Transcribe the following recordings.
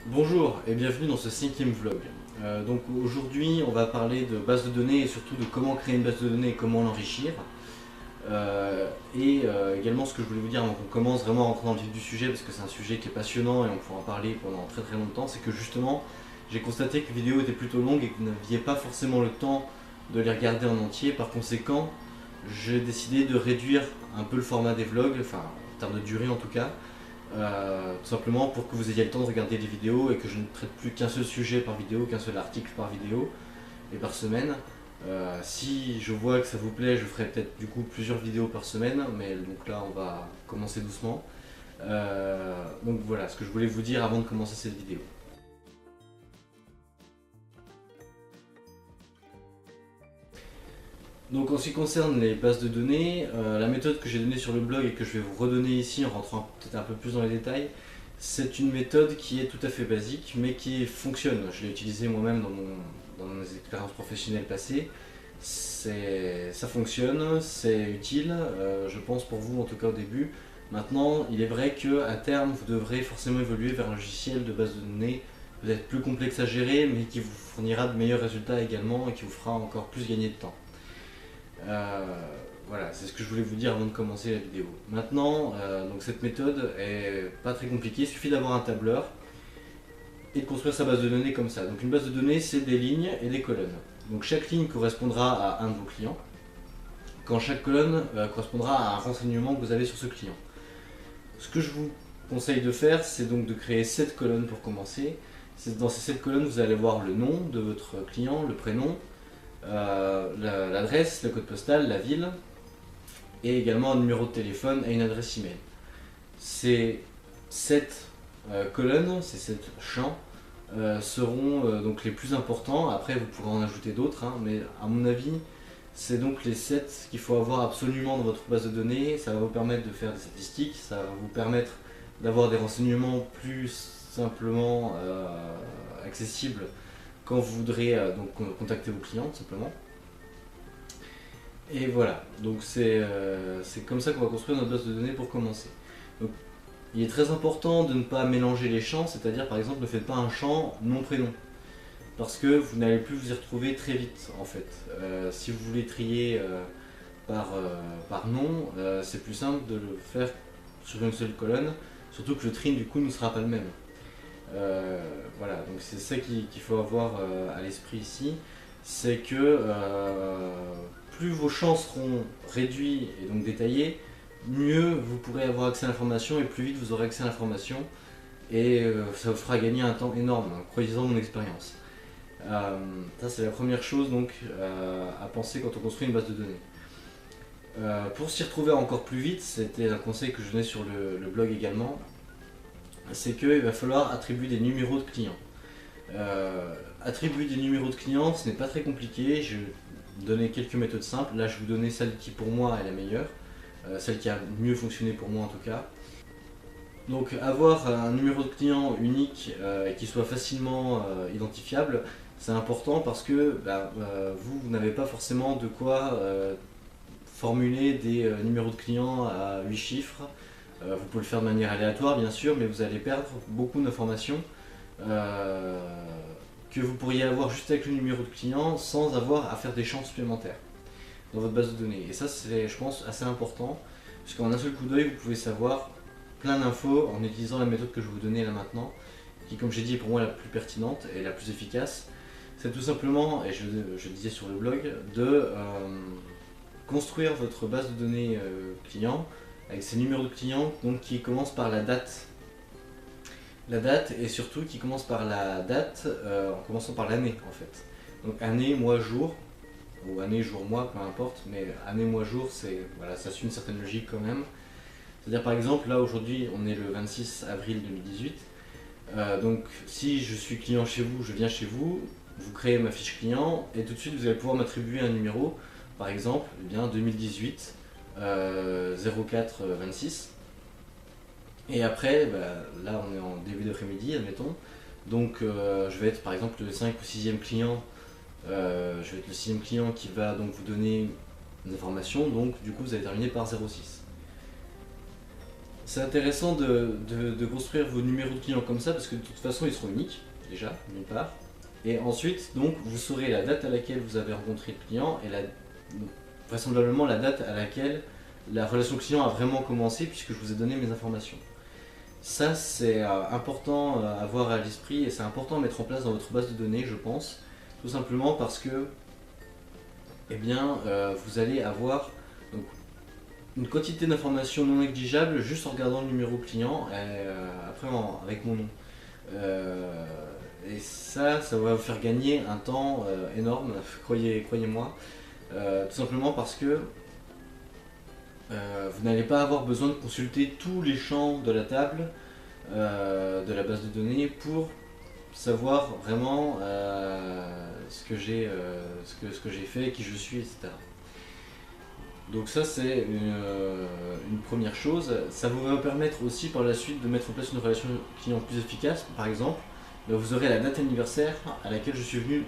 Bonjour et bienvenue dans ce 5e vlog. Donc aujourd'hui on va parler de base de données et surtout de comment créer une base de données et comment l'enrichir. Également ce que je voulais vous dire avant qu'on commence vraiment à rentrer dans le vif du sujet, parce que c'est un sujet qui est passionnant et on pourra en parler pendant très très longtemps, c'est que justement j'ai constaté que les vidéos étaient plutôt longues et que vous n'aviez pas forcément le temps de les regarder en entier. Par conséquent, j'ai décidé de réduire un peu le format des vlogs, enfin en termes de durée en tout cas, tout simplement pour que vous ayez le temps de regarder les vidéos et que je ne traite plus qu'un seul sujet par vidéo, qu'un seul article par vidéo et par semaine. Si je vois que ça vous plaît, je ferai peut-être du coup plusieurs vidéos par semaine, mais donc là on va commencer doucement. Donc voilà ce que je voulais vous dire avant de commencer cette vidéo. Donc en ce qui concerne les bases de données, la méthode que j'ai donnée sur le blog et que je vais vous redonner ici en rentrant peut-être un peu plus dans les détails, c'est une méthode qui est tout à fait basique mais qui fonctionne. Je l'ai utilisée moi-même dans mes expériences professionnelles passées. Ça fonctionne, c'est utile, je pense pour vous en tout cas au début. Maintenant, il est vrai qu'à terme, vous devrez forcément évoluer vers un logiciel de base de données peut-être plus complexe à gérer mais qui vous fournira de meilleurs résultats également et qui vous fera encore plus gagner de temps. Euh, voilà, c'est ce que je voulais vous dire avant de commencer la vidéo. Maintenant, donc cette méthode est pas très compliquée, il suffit d'avoir un tableur et de construire sa base de données comme ça. Donc une base de données, c'est des lignes et des colonnes. Donc chaque ligne correspondra à un de vos clients, quand chaque colonne correspondra à un renseignement que vous avez sur ce client. Ce que je vous conseille de faire, c'est donc de créer 7 colonnes pour commencer. Dans ces 7 colonnes, vous allez voir le nom de votre client, le prénom, l'adresse, le code postal, la ville, et également un numéro de téléphone et une adresse email. Ces 7 colonnes, ces 7 champs seront donc les plus importants. Après, vous pourrez en ajouter d'autres, hein, mais à mon avis, c'est donc les 7 qu'il faut avoir absolument dans votre base de données. Ça va vous permettre de faire des statistiques, ça va vous permettre d'avoir des renseignements plus simplement accessibles quand vous voudrez donc contacter vos clients tout simplement. Et voilà, donc c'est comme ça qu'on va construire notre base de données pour commencer. Donc, il est très important de ne pas mélanger les champs, c'est-à-dire par exemple ne faites pas un champ nom-prénom, parce que vous n'allez plus vous y retrouver très vite en fait. Si vous voulez trier par nom, c'est plus simple de le faire sur une seule colonne, surtout que le tri du coup ne sera pas le même. Voilà, donc c'est ça qu'il faut avoir à l'esprit ici, c'est que plus vos champs seront réduits et donc détaillés, mieux vous pourrez avoir accès à l'information et plus vite vous aurez accès à l'information et ça vous fera gagner un temps énorme, hein, croyez-en mon expérience. Ça c'est la première chose donc à penser quand on construit une base de données. Pour s'y retrouver encore plus vite, c'était un conseil que je donnais sur le blog également, c'est qu'il va falloir attribuer des numéros de clients. Attribuer des numéros de clients, ce n'est pas très compliqué, je vais vous donner quelques méthodes simples. Là, je vais vous donner celle qui pour moi est la meilleure, celle qui a mieux fonctionné pour moi en tout cas. Donc avoir un numéro de client unique et qui soit facilement identifiable, c'est important parce que vous n'avez pas forcément de quoi formuler des numéros de clients à 8 chiffres. Vous pouvez le faire de manière aléatoire bien sûr, mais vous allez perdre beaucoup d'informations que vous pourriez avoir juste avec le numéro de client sans avoir à faire des champs supplémentaires dans votre base de données. Et ça c'est je pense assez important, puisqu'en un seul coup d'œil vous pouvez savoir plein d'infos en utilisant la méthode que je vais vous donner là maintenant, qui comme j'ai dit est pour moi la plus pertinente et la plus efficace. C'est tout simplement, et je disais sur le blog, de construire votre base de données client avec ces numéros de clients donc, qui commencent par la date. La date et surtout qui commence par la date en commençant par l'année en fait. Donc année, mois, jour, ou année, jour, mois, peu importe, mais année, mois, jour, voilà, ça suit une certaine logique quand même. C'est-à-dire par exemple, là aujourd'hui on est le 26 avril 2018, donc si je suis client chez vous, je viens chez vous, vous créez ma fiche client et tout de suite vous allez pouvoir m'attribuer un numéro, par exemple eh bien 2018 04 26. Et après, là on est en début d'après-midi, admettons, donc je vais être par exemple le 5 ou 6e client, je vais être le 6e client qui va donc vous donner des informations, donc du coup vous allez terminer par 06. c'est intéressant de construire vos numéros de clients comme ça parce que de toute façon ils seront uniques, déjà, d'une part. Et ensuite, donc, vous saurez la date à laquelle vous avez rencontré le client et vraisemblablement la date à laquelle la relation client a vraiment commencé puisque je vous ai donné mes informations. Ça, c'est important à avoir à l'esprit et c'est important à mettre en place dans votre base de données, je pense. Tout simplement parce que eh bien, vous allez avoir donc, une quantité d'informations non négligeable juste en regardant le numéro client et après avec mon nom. Et ça va vous faire gagner un temps énorme, croyez-moi, tout simplement parce que vous n'allez pas avoir besoin de consulter tous les champs de la table de la base de données pour savoir vraiment ce que j'ai fait, qui je suis, etc. Donc ça c'est une première chose. Ça vous va permettre aussi par la suite de mettre en place une relation client plus efficace. Par exemple, vous aurez la date anniversaire à laquelle je suis venu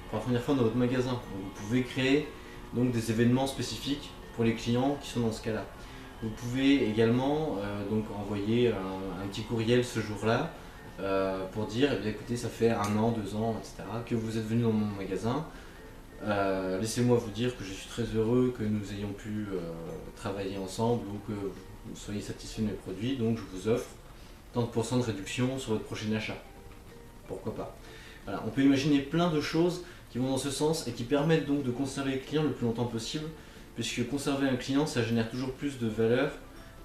pour la première fois dans votre magasin. Donc vous pouvez créer donc, des événements spécifiques pour les clients qui sont dans ce cas-là. Vous pouvez également donc envoyer un petit courriel ce jour-là pour dire eh bien, écoutez, ça fait 1 an, 2 ans, etc. que vous êtes venu dans mon magasin. Laissez-moi vous dire que je suis très heureux que nous ayons pu travailler ensemble ou que vous soyez satisfait de mes produits, donc je vous offre tant de pourcents de réduction sur votre prochain achat. Pourquoi pas. Voilà, on peut imaginer plein de choses qui vont dans ce sens et qui permettent donc de conserver le client le plus longtemps possible, puisque conserver un client ça génère toujours plus de valeur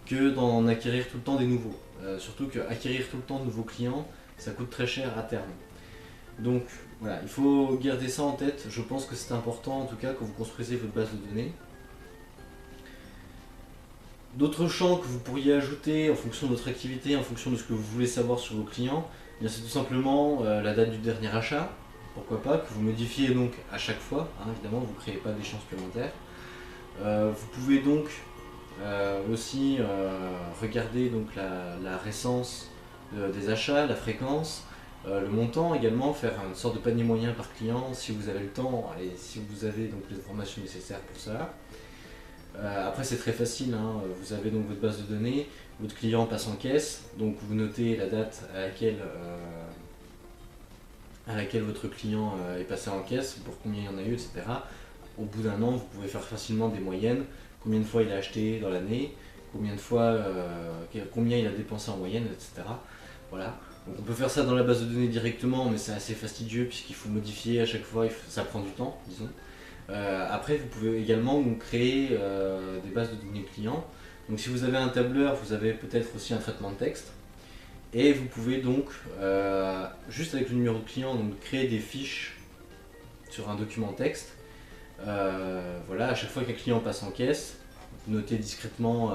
que d'en acquérir tout le temps des nouveaux. Surtout qu'acquérir tout le temps de nouveaux clients ça coûte très cher à terme. Donc voilà, il faut garder ça en tête, je pense que c'est important en tout cas quand vous construisez votre base de données. D'autres champs que vous pourriez ajouter en fonction de votre activité, en fonction de ce que vous voulez savoir sur vos clients, c'est tout simplement la date du dernier achat, pourquoi pas, que vous modifiez donc à chaque fois, évidemment vous ne créez pas d'échéance supplémentaires. Vous pouvez donc aussi regarder donc la récence des achats, la fréquence, le montant également, faire une sorte de panier moyen par client si vous avez le temps et si vous avez donc les informations nécessaires pour cela. Après c'est très facile, vous avez donc votre base de données, votre client passe en caisse, donc vous notez la date à laquelle votre client est passé en caisse, pour combien il y en a eu, etc. Au bout d'1 an, vous pouvez faire facilement des moyennes, combien de fois il a acheté dans l'année, combien il a dépensé en moyenne, etc. Voilà. Donc on peut faire ça dans la base de données directement, mais c'est assez fastidieux puisqu'il faut modifier à chaque fois, ça prend du temps, disons. Après, vous pouvez également créer des bases de données clients. Donc si vous avez un tableur, vous avez peut-être aussi un traitement de texte. Et vous pouvez donc, juste avec le numéro de client, donc, créer des fiches sur un document texte. Voilà, à chaque fois qu'un client passe en caisse, vous notez discrètement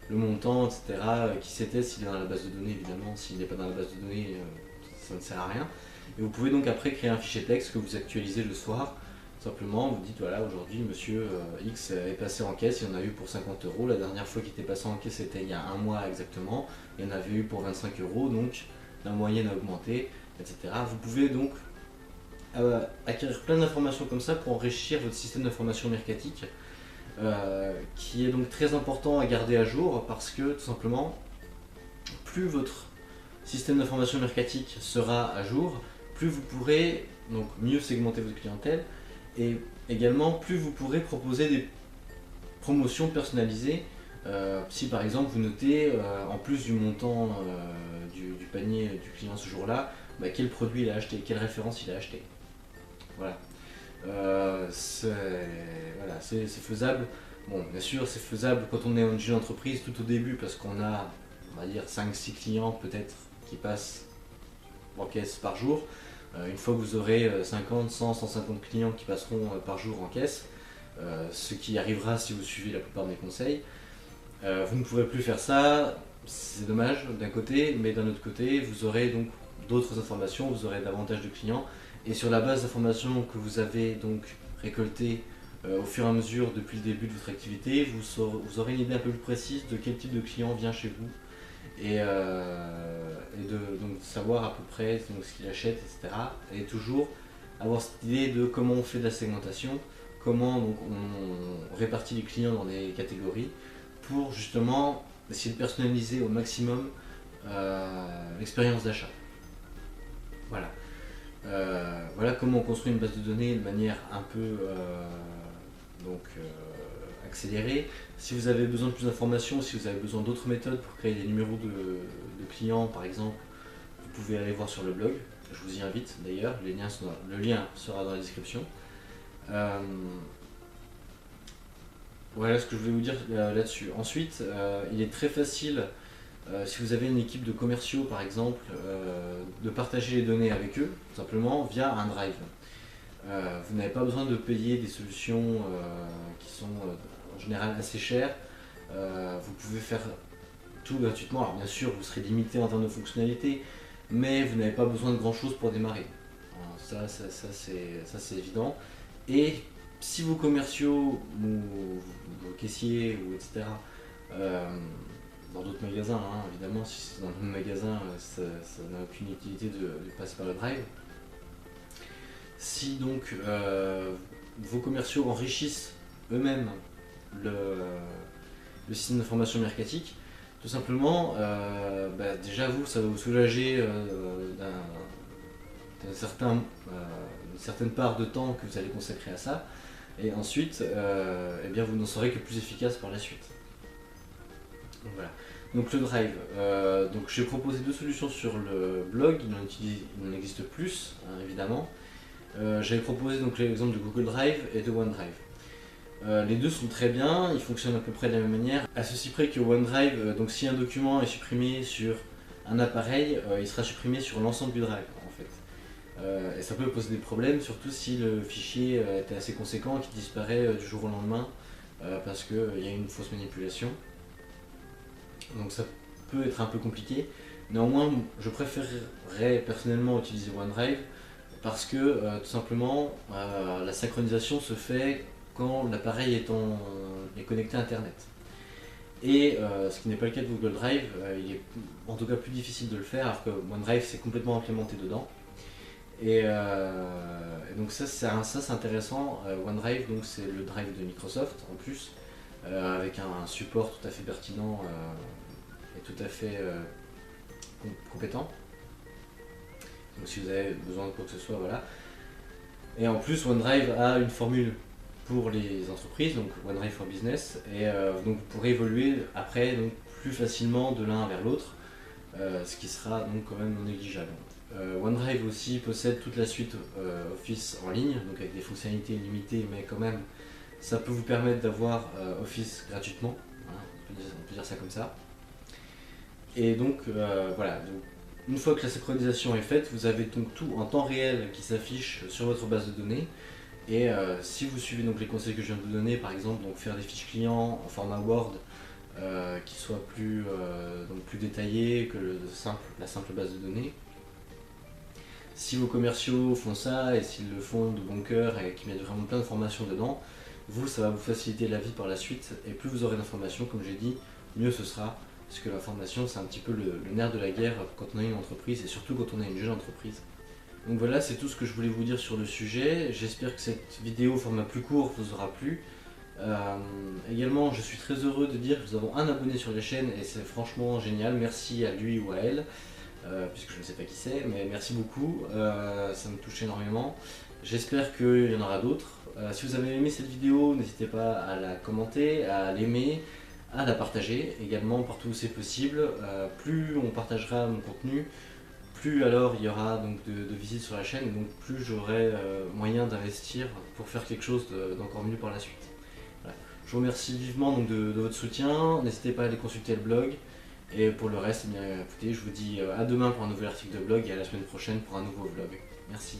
le montant, etc., qui c'était, s'il est dans la base de données, évidemment. S'il n'est pas dans la base de données, ça ne sert à rien. Et vous pouvez donc après créer un fichier texte que vous actualisez le soir. Simplement, vous dites voilà, aujourd'hui, monsieur X est passé en caisse, il y en a eu pour 50 €. La dernière fois qu'il était passé en caisse, c'était il y a 1 mois exactement. Il y en avait eu pour 25 €, donc la moyenne a augmenté, etc. Vous pouvez donc acquérir plein d'informations comme ça pour enrichir votre système d'information mercatique, qui est donc très important à garder à jour parce que tout simplement, plus votre système d'information mercatique sera à jour, plus vous pourrez donc mieux segmenter votre clientèle. Et également, plus vous pourrez proposer des promotions personnalisées. Si par exemple vous notez, en plus du montant du panier du client ce jour-là, quel produit il a acheté, quelle référence il a acheté. Voilà. C'est faisable. Bon, bien sûr, c'est faisable quand on est en jeune entreprise tout au début parce qu'on a, on va dire, 5-6 clients peut-être qui passent en caisse par jour. Une fois que vous aurez 50, 100, 150 clients qui passeront par jour en caisse, ce qui arrivera si vous suivez la plupart de mes conseils, vous ne pourrez plus faire ça, c'est dommage d'un côté, mais d'un autre côté, vous aurez donc d'autres informations, vous aurez davantage de clients, et sur la base d'informations que vous avez donc récoltées au fur et à mesure depuis le début de votre activité, vous aurez une idée un peu plus précise de quel type de client vient chez vous, et donc savoir à peu près donc, ce qu'il achète, etc. Et toujours avoir cette idée de comment on fait de la segmentation, comment donc, on répartit les clients dans des catégories pour justement essayer de personnaliser au maximum l'expérience d'achat. Voilà. Voilà comment on construit une base de données de manière un peu accélérée. Si vous avez besoin de plus d'informations, si vous avez besoin d'autres méthodes pour créer des numéros de clients par exemple, vous pouvez aller voir sur le blog. Je vous y invite d'ailleurs, le lien sera dans la description. Voilà ce que je voulais vous dire là-dessus. Ensuite, il est très facile, si vous avez une équipe de commerciaux par exemple, de partager les données avec eux, tout simplement via un drive. Vous n'avez pas besoin de payer des solutions qui sont en général assez chères. Vous pouvez faire tout gratuitement. Alors bien sûr, vous serez limité en termes de fonctionnalités, mais vous n'avez pas besoin de grand chose pour démarrer. Ça c'est évident. Et si vos commerciaux ou vos caissiers ou etc. Dans d'autres magasins, hein, évidemment, si c'est dans le même magasin, ça n'a aucune utilité de passer par le drive. Si donc vos commerciaux enrichissent eux-mêmes le système d'information mercatique, tout simplement, déjà vous, ça va vous soulager d'une certaine part de temps que vous allez consacrer à ça, et ensuite, eh bien, vous n'en serez que plus efficace par la suite. Donc voilà. Donc le drive, donc j'ai proposé deux solutions sur le blog, il en existe plus, hein, évidemment. J'avais proposé donc l'exemple de Google Drive et de OneDrive. Les deux sont très bien, ils fonctionnent à peu près de la même manière, à ceci près que OneDrive, donc si un document est supprimé sur un appareil, il sera supprimé sur l'ensemble du drive en fait. Et ça peut poser des problèmes, surtout si le fichier était assez conséquent et qu'il disparaît du jour au lendemain parce qu'il y a une fausse manipulation. Donc ça peut être un peu compliqué. Néanmoins, je préférerais personnellement utiliser OneDrive parce que tout simplement la synchronisation se fait quand l'appareil est connecté à Internet. Et ce qui n'est pas le cas de Google Drive, il est en tout cas plus difficile de le faire alors que OneDrive c'est complètement implémenté dedans. Et donc ça c'est intéressant. OneDrive donc c'est le drive de Microsoft en plus, avec un support tout à fait pertinent et tout à fait compétent. Donc si vous avez besoin de quoi que ce soit, voilà. Et en plus OneDrive a une formule pour les entreprises, donc OneDrive for Business, et donc vous pourrez évoluer après donc, plus facilement de l'un vers l'autre, ce qui sera donc quand même non négligeable. OneDrive aussi possède toute la suite Office en ligne, donc avec des fonctionnalités limitées, mais quand même ça peut vous permettre d'avoir Office gratuitement, hein, on peut dire ça comme ça. Et donc voilà, donc, une fois que la synchronisation est faite, vous avez donc tout en temps réel qui s'affiche sur votre base de données. Et si vous suivez donc les conseils que je viens de vous donner, par exemple donc faire des fiches clients en format Word qui soient plus détaillées que la simple base de données. Si vos commerciaux font ça et s'ils le font de bon cœur et qu'ils mettent vraiment plein d'informations dedans, ça va vous faciliter la vie par la suite, et plus vous aurez d'informations, comme j'ai dit, mieux ce sera, parce que l'information c'est un petit peu le nerf de la guerre quand on a une entreprise, et surtout quand on a une jeune entreprise. Donc voilà, c'est tout ce que je voulais vous dire sur le sujet. J'espère que cette vidéo au format plus court vous aura plu. Également, je suis très heureux de dire que nous avons un abonné sur la chaîne et c'est franchement génial. Merci à lui ou à elle, puisque je ne sais pas qui c'est, mais merci beaucoup. Ça me touche énormément. J'espère qu'il y en aura d'autres. Si vous avez aimé cette vidéo, n'hésitez pas à la commenter, à l'aimer, à la partager également partout où c'est possible. Plus on partagera mon contenu, plus alors il y aura donc de visites sur la chaîne, et donc plus j'aurai moyen d'investir pour faire quelque chose d'encore mieux par la suite. Voilà. Je vous remercie vivement donc, de votre soutien, n'hésitez pas à aller consulter le blog, et pour le reste, eh bien, écoutez, je vous dis à demain pour un nouvel article de blog et à la semaine prochaine pour un nouveau vlog. Merci.